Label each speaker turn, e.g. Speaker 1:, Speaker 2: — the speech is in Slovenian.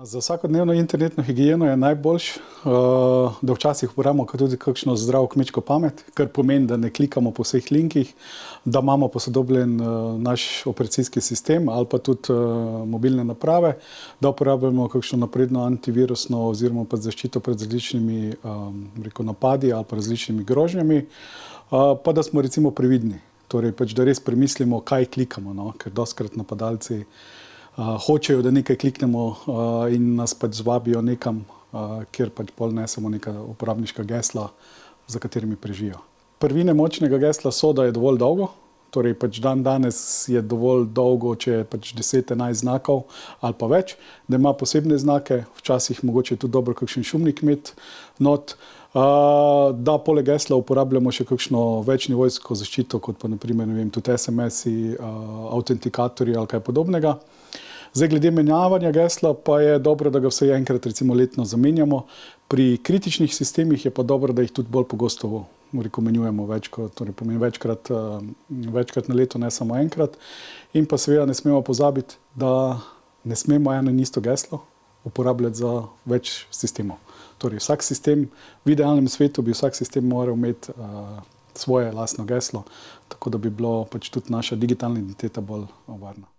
Speaker 1: Za vsakodnevno internetno higieno je najboljše, da včasih uporabimo tudi kakšno zdravo kmečko pamet, kar pomeni, da ne klikamo po vseh linkih, da imamo posodobljen naš operacijski sistem ali pa tudi mobilne naprave, da uporabljamo kakšno napredno antivirusno oziroma pa zaščito pred različnimi napadi ali pa različnimi grožnjami, pa da smo recimo previdni. Torej, da res premislimo, kaj klikamo, no? Ker dostikrat napadalci hočejo, da nekaj kliknemo in nas zvabijo nekam, kjer pol nesemo neka uporabniška gesla, za katerimi prežijo. Prvine močnega gesla so, da je dovolj dolgo, torej danes je dovolj dolgo, če je 10-11 znakov ali pa več, da ima posebne znake, včasih mogoče tudi dobro kakšen šumnik imeti not, da poleg gesla uporabljamo še kakšno večnivojsko zaščito, kot pa na primer, tudi SMS-i, avtentikatorji ali kaj podobnega. Zdaj, glede menjavanja gesla pa je dobro, da ga vsaj enkrat recimo letno zamenjamo. Pri kritičnih sistemih je pa dobro, da jih tudi bolj pogosto menjujemo večkrat na leto, ne samo enkrat. In pa seveda ne smemo pozabiti, da ne smemo eno in isto geslo uporabljati za več sistemov. Torej, vsak sistem, v idealnem svetu bi vsak sistem moral imeti svoje lastno geslo, tako da bi bilo tudi naša digitalna identiteta bolj varna.